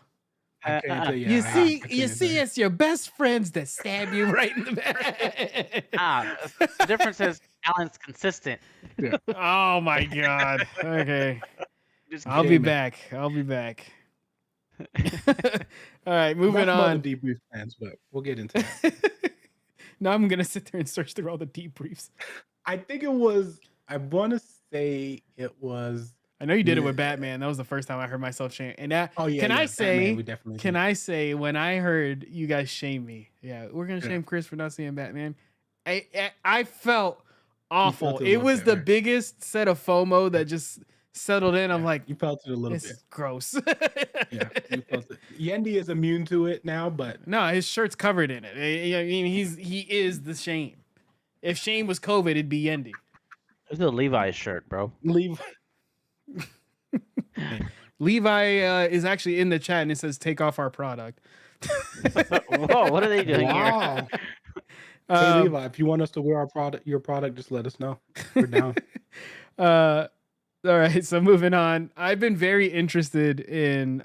I can't tell you. You I see, couldn't you tell see, it's your best friends that stab you right in the back. The difference is Alan's consistent. Oh my god. Okay. Just I'll be Shaming. back. I'll be back. All right, moving That's some on. other debrief plans, but we'll get into that. Now I'm gonna sit there and search through all the debriefs. I think it was. I want to say it was. I know you did it with Yeah. Batman. That was the first time I heard myself shame. And that, Oh yeah. can I yeah, say? Batman, we definitely Can did. I say when I heard you guys shame me? Yeah, we're gonna Yeah. shame Chris for not seeing Batman. I felt awful. felt it a It little was bit, the right? biggest set of FOMO that just settled in. I'm Yeah, like, you felt it a little this bit. is gross. Yeah, you felt it. Yendi is immune to it now, but No, his shirt's covered in it. I mean, he is the shame. If shame was COVID, it'd be Yendi. This is a Levi's shirt, bro. leave. Levi is actually in the chat and it says take off our product. Whoa, what are they doing here? Wow. Hey Um, Levi, if you want us to wear your product, just let us know. We're down. all right, so moving on. I've been very interested in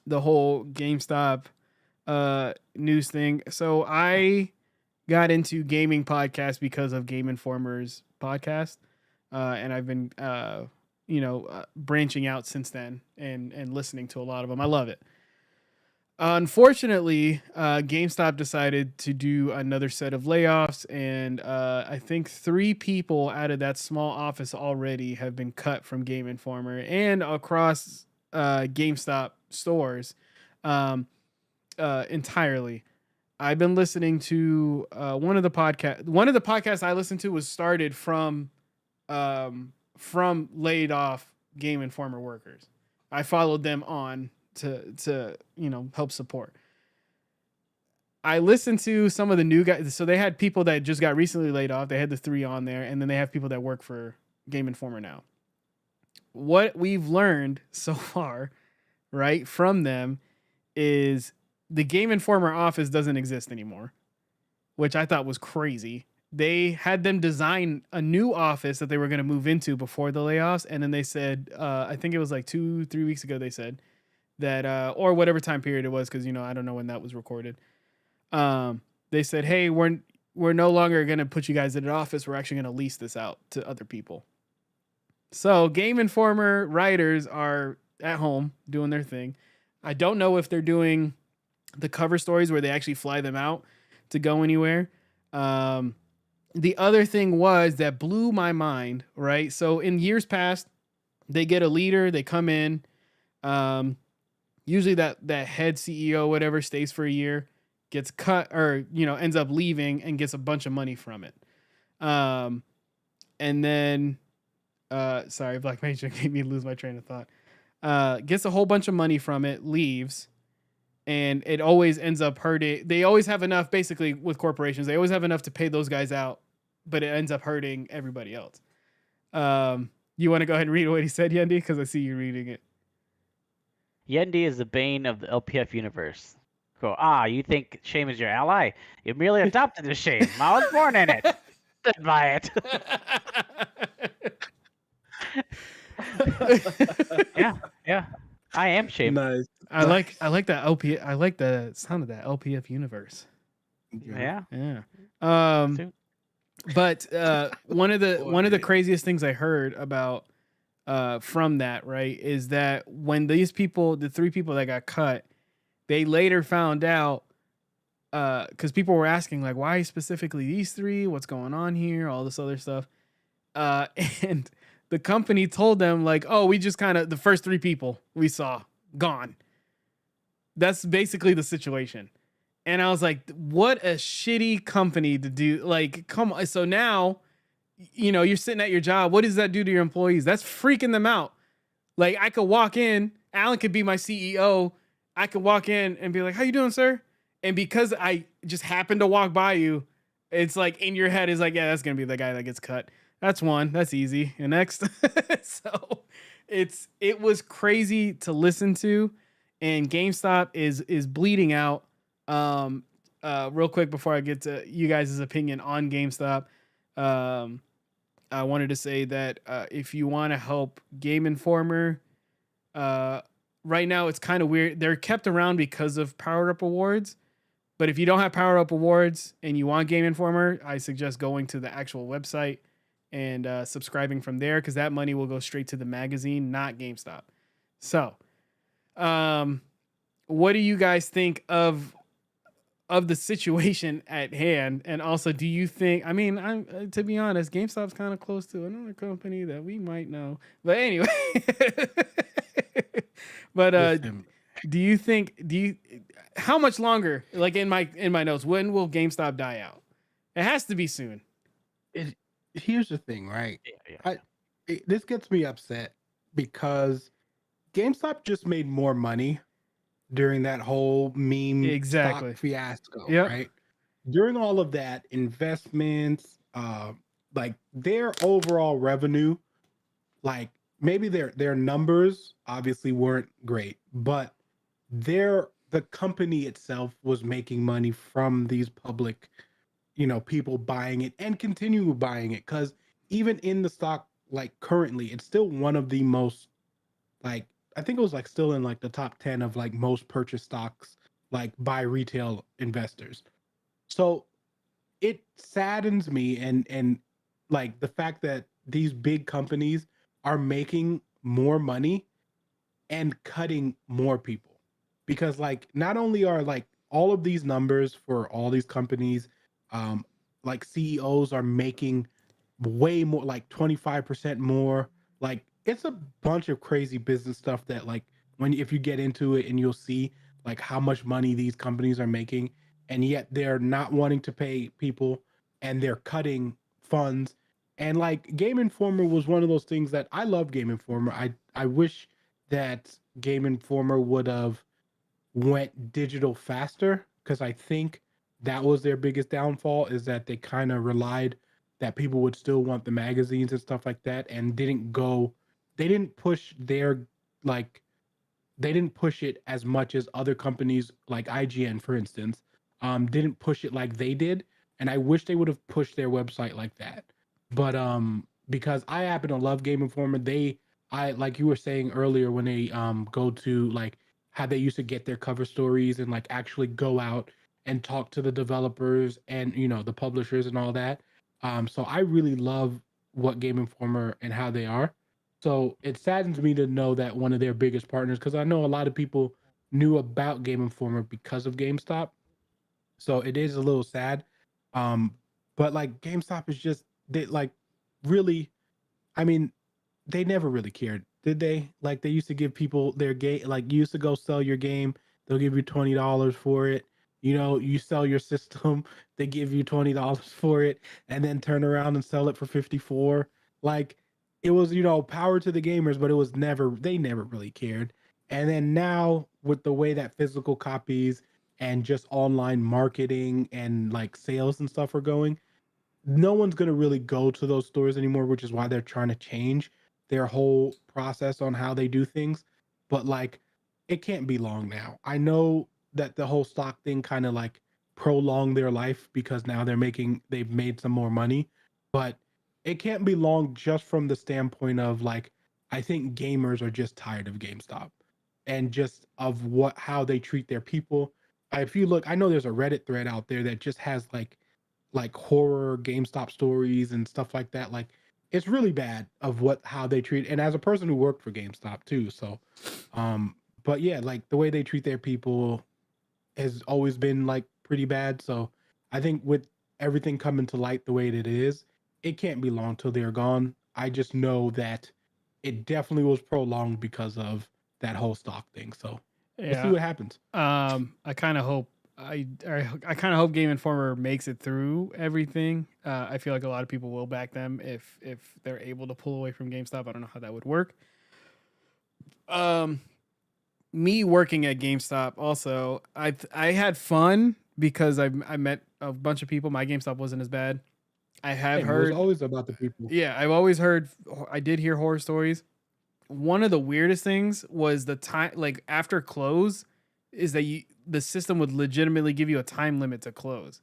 the whole GameStop news thing. So I got into gaming podcasts because of Game Informer's podcast, and I've been branching out since then and listening to a lot of them. I love it. Unfortunately, GameStop decided to do another set of layoffs, and I think 3 people out of that small office already have been cut from Game Informer and across GameStop stores entirely. I've been listening to one of the podcasts I listened to was started from laid off Game Informer workers. I followed them on to help support. I listened to some of the new guys. So they had people that just got recently laid off. They had the 3 on there, and then they have people that work for Game Informer now. What we've learned so far, right, from them is the Game Informer office doesn't exist anymore, which I thought was crazy. They had them design a new office that they were going to move into before the layoffs, and then they said, I think it was like 2-3 weeks ago, they said that or whatever time period it was, because I don't know when that was recorded. They said, hey, we're no longer going to put you guys in an office. We're actually going to lease this out to other people. So Game Informer writers are at home doing their thing. I don't know if they're doing the cover stories where they actually fly them out to go anywhere. The other thing was that blew my mind, right? So in years past, they get a leader, they come in. Usually that head CEO, whatever, stays for a year, gets cut, or ends up leaving and gets a bunch of money from it. And then sorry, Black Mage made me lose my train of thought. Gets a whole bunch of money from it, leaves, and it always ends up hurting. They always have enough, basically, with corporations. They always have enough to pay those guys out, but it ends up hurting everybody else. You want to go ahead and read what he said, Yendi? Because I see you reading it. Yendi is the bane of the LPF universe. Go, you think shame is your ally? You merely adopted the shame. I was born in it. Stood by it. Yeah. I am shame. Nice. I like that LPF. I like the sound of that LPF universe. Yeah. But one of the craziest things I heard about from that, right, is that when these people, the 3 people that got cut, they later found out, because people were asking, like, why specifically these 3? What's going on here? All this other stuff. And the company told them, like, oh, we just kind of, the first 3 people we saw gone. That's basically the situation. And I was like, what a shitty company to do. Like, come on. So now, you're sitting at your job. What does that do to your employees? That's freaking them out. Like, I could walk in, Alan could be my CEO. I could walk in and be like, how you doing, sir? And because I just happened to walk by you, it's like in your head is like, yeah, that's going to be the guy that gets cut. That's one. That's easy. And next. So it was crazy to listen to. And GameStop is bleeding out. Real quick before I get to you guys' opinion on GameStop, I wanted to say that if you want to help Game Informer, right now it's kind of weird. They're kept around because of Power Up Awards. But if you don't have Power Up Awards and you want Game Informer, I suggest going to the actual website and subscribing from there, because that money will go straight to the magazine, not GameStop. So, what do you guys think of the situation at hand? And also, do you think, I mean, I'm to be honest, GameStop's kind of close to another company that we might know. But anyway, but do you how much longer, like in my notes, when will GameStop die out? It has to be soon. Here's the thing, right? Yeah. This gets me upset because GameStop just made more money during that whole meme stock fiasco, right? During all of that, investments, like their overall revenue, like maybe their numbers obviously weren't great, but the company itself was making money from these public, people buying it and continue buying it, because even in the stock, like currently, it's still one of the most, like, I think it was like still in like the top 10 of like most purchased stocks, like by retail investors. So it saddens me, and like the fact that these big companies are making more money and cutting more people, because like not only are like all of these numbers for all these companies, like CEOs are making way more, like 25% more. Like it's a bunch of crazy business stuff that, like, if you get into it, and you'll see like how much money these companies are making, and yet they're not wanting to pay people, and they're cutting funds. And like Game Informer was one of those things that I love. Game Informer. I wish that Game Informer would have went digital faster, because I think that was their biggest downfall, is that they kind of relied that people would still want the magazines and stuff like that, and they didn't push they didn't push it as much as other companies like IGN, for instance, didn't push it like they did. And I wish they would have pushed their website like that. But because I happen to love Game Informer, I, like you were saying earlier, when they go to like how they used to get their cover stories and like actually go out and talk to the developers and the publishers and all that. So I really love what Game Informer and how they are. So it saddens me to know that one of their biggest partners, because I know a lot of people knew about Game Informer because of GameStop. So it is a little sad. Um, but like GameStop is just they like really, I mean, they never really cared, did they? Like they used to give people their game, like you used to go sell your game, they'll give you $20 for it. You sell your system, they give you $20 for it, and then turn around and sell it for 54. Like it was, power to the gamers, but it was never they never really cared. And then now with the way that physical copies and just online marketing and like sales and stuff are going, no one's going to really go to those stores anymore, which is why they're trying to change their whole process on how they do things. But like, it can't be long now. I know that the whole stock thing kind of like prolonged their life because now they've made some more money, but it can't be long just from the standpoint of like, I think gamers are just tired of GameStop and just of how they treat their people. If you look, I know there's a Reddit thread out there that just has like horror GameStop stories and stuff like that. Like it's really bad of how they treat. And as a person who worked for GameStop too, so but yeah, like the way they treat their people has always been like pretty bad. So I think with everything coming to light the way that it is, it can't be long till they're gone. I just know that it definitely was prolonged because of that whole stock thing. So we'll see Yeah. what happens. I kind of hope I kind of hope Game Informer makes it through everything. I feel like a lot of people will back them if they're able to pull away from GameStop. I don't know how that would work. Me working at GameStop also, I had fun because I met a bunch of people. My GameStop wasn't as bad. I have Hey, it was heard, always about the people. yeah, I've always heard. I did hear horror stories. One of the weirdest things was the time, like after close, is that the system would legitimately give you a time limit to close,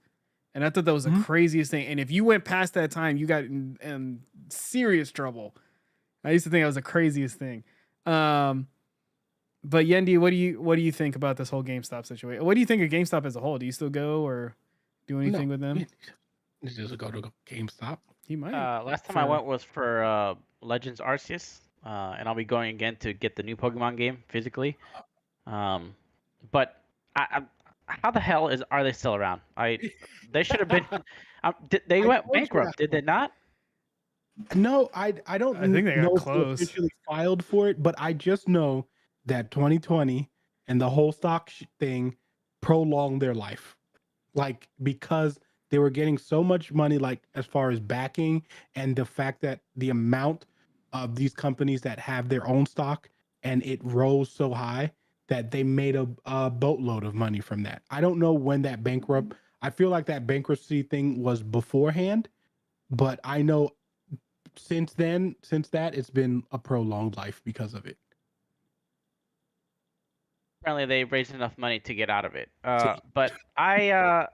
and I thought that was the Mhm. craziest thing. And if you went past that time, you got in serious trouble. I used to think that was the craziest thing. Um, but Yendi, what do you think about this whole GameStop situation? What do you think of GameStop as a whole? Do you still go or do anything No, with them? you just go to GameStop. He might. Last time I For went was for Legends Arceus, and I'll be going again to get the new Pokemon game physically. Um, but how the hell are they still around? They should have been. They I went told you bankrupt, did they not? no, I I don't think they got know if they close. officially filed for it, but I just know that 2020 and the whole stock thing prolonged their life. Like because they were getting so much money, like as far as backing and the fact that the amount of these companies that have their own stock and it rose so high that they made a boatload of money from that. I don't know when that bankrupt. I feel like that bankruptcy thing was beforehand, but I know since that, it's been a prolonged life because of it. Apparently, they raised enough money to get out of it. See, But yeah,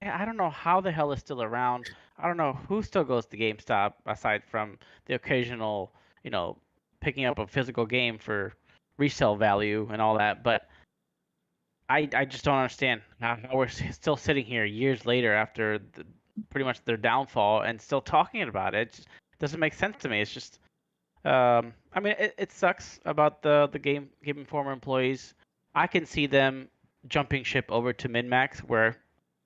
I don't know how the hell it's still around. I don't know who still goes to GameStop aside from the occasional, you know, picking up a physical game for resale value and all that. But I just don't understand how we're still sitting here years later after pretty much their downfall and still talking about it. It just doesn't make sense to me. It's just, I mean, it sucks about the Game Informer employees. I can see them jumping ship over to MinMax where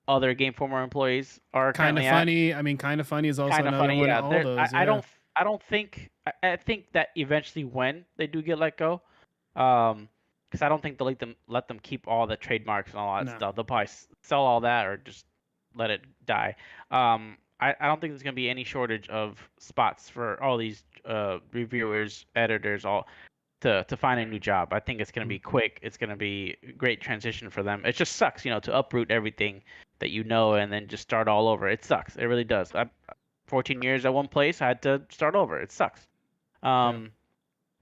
other Game Informer employees are Kind of currently at. funny. I mean, kind of funny is also Kind of another funny, one. yeah. All those, I yeah. don't think I think that eventually when they do get let go, because I don't think they'll let them keep all the trademarks and all that No. stuff. They'll probably sell all that or just let it die. I don't think there's gonna be any shortage of spots for all these reviewers, editors, all to find a new job. I think it's gonna be quick. It's gonna be a great transition for them. It just sucks, to uproot everything that you know and then just start all over. It sucks. It really does. 14 years at one place, I had to start over. It sucks. Yeah. Um,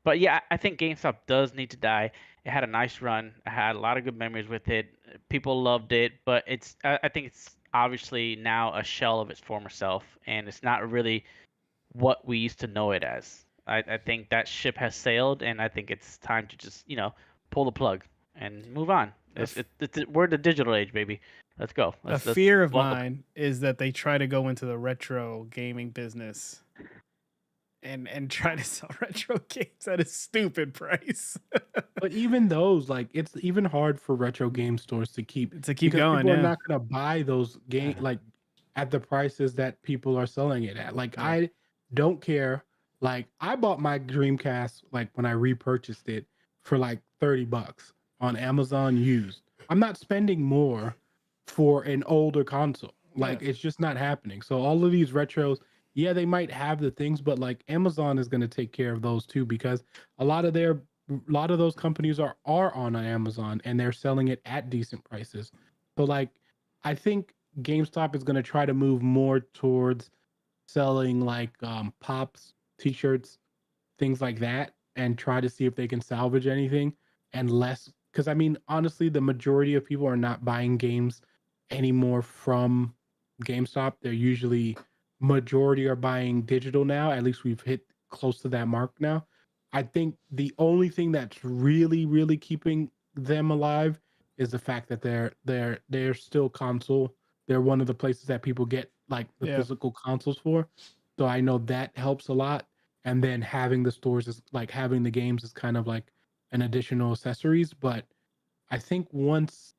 but yeah, I think GameStop does need to die. It had a nice run. I had a lot of good memories with it. People loved it, but I think it's obviously now a shell of its former self, and it's not really what we used to know it as. I think that ship has sailed, and I think it's time to just pull the plug and move on. f- We're the digital age, baby. Let's go. A Let's fear of welcome. mine is that they try to go into the retro gaming business and try to sell retro games at a stupid price. But even those, like, it's even hard for retro game stores to keep To keep because going, people are yeah. not gonna buy those game like at the prices that people are selling it at. Like, Yeah. I don't care. Like, I bought my Dreamcast like when I repurchased it for like $30 on Amazon used. I'm not spending more for an older console. Like, Yeah. it's just not happening. So all of these retros, yeah, they might have the things, but like Amazon is gonna take care of those too because a lot of those companies are on Amazon and they're selling it at decent prices. So like I think GameStop is going to try to move more towards selling like pops, t-shirts, things like that and try to see if they can salvage anything and less cuz I mean honestly the majority of people are not buying games anymore from GameStop. They're usually majority are buying digital now. At least we've hit close to that mark now. I think the only thing that's really keeping them alive is the fact that they're still console. They're one of the places that people get like the Yeah. physical consoles for. So I know that helps a lot. And then having the stores is like having the games is kind of like an additional accessories. But I think once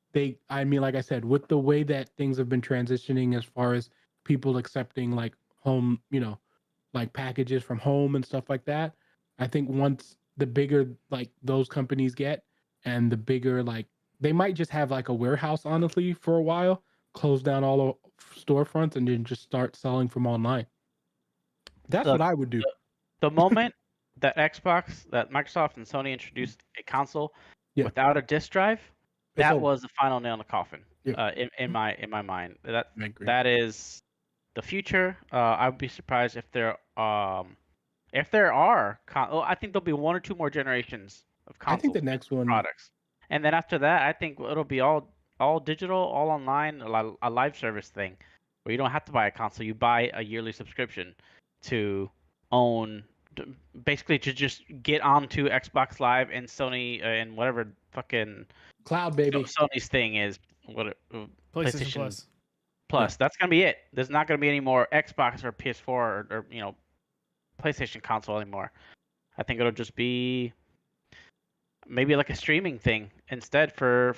I mean, like I said, with the way that things have been transitioning as far as people accepting like home, like packages from home and stuff like that, I think once the bigger like those companies get and the bigger like they might just have like a warehouse honestly for a while, close down all storefronts and then just start selling from online. That's The what I would do. the moment that Microsoft and Sony introduced a console Yeah. without a disk drive, It's that over. was the final nail in the coffin. Yeah. In my mind, I agree. that is the future. I would be surprised if there are. I think there'll be one or two more generations of I think consoles the next one, products, and then after that, I think it'll be all digital, all online, a live service thing, where you don't have to buy a console. You buy a yearly subscription to own, basically to just get onto Xbox Live and Sony and whatever fucking cloud baby. Sony's thing is. PlayStation Plus. Plus. That's gonna be it. There's not gonna be any more Xbox or PS4 or PlayStation console anymore. I think it'll just be maybe like a streaming thing instead for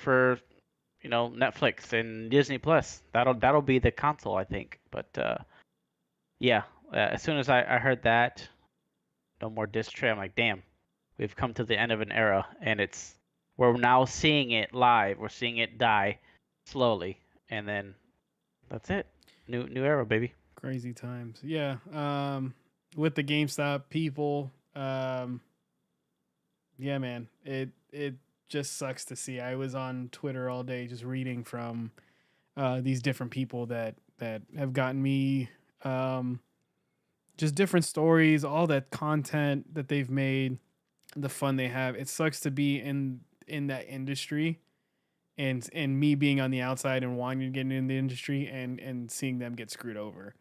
Netflix and Disney Plus. That'll be the console, I think. But yeah, as soon as I heard that, no more disc tray, I'm like, damn, we've come to the end of an era, and we're now seeing it live. We're seeing it die slowly, and then that's it. New era, baby. Crazy times. Yeah. With the GameStop people, yeah, man. It just sucks to see. I was on Twitter all day just reading from these different people that have gotten me just different stories, all that content that they've made, the fun they have. It sucks to be in that industry and me being on the outside and wanting to get in the industry and seeing them get screwed over.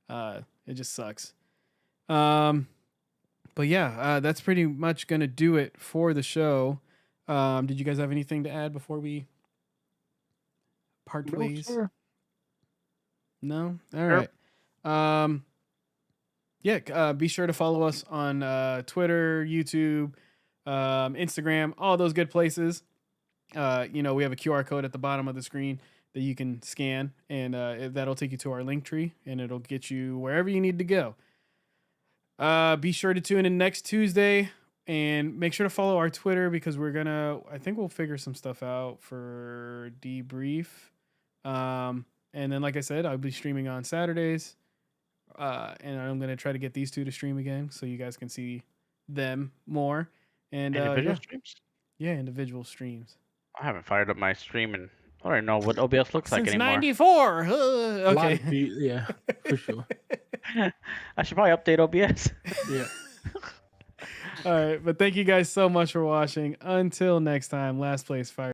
It just sucks. But yeah, that's pretty much gonna do it for the show. Did you guys have anything to add before we part ways? Sure. No? All right. Yeah, be sure to follow us on Twitter, YouTube, Instagram, all those good places. We have a QR code at the bottom of the screen that you can scan, and that'll take you to our link tree, and it'll get you wherever you need to go. Be sure to tune in next Tuesday, and make sure to follow our Twitter because I think we'll figure some stuff out for debrief. And then, like I said, I'll be streaming on Saturdays. And I'm going to try to get these two to stream again so you guys can see them more. And Individual streams? Yeah, individual streams. I haven't fired up my stream and I don't know what OBS looks like Since anymore. '94. A lot Okay. of yeah, for sure. I should probably update OBS. Yeah. All right. But thank you guys so much for watching. Until next time, last place fire.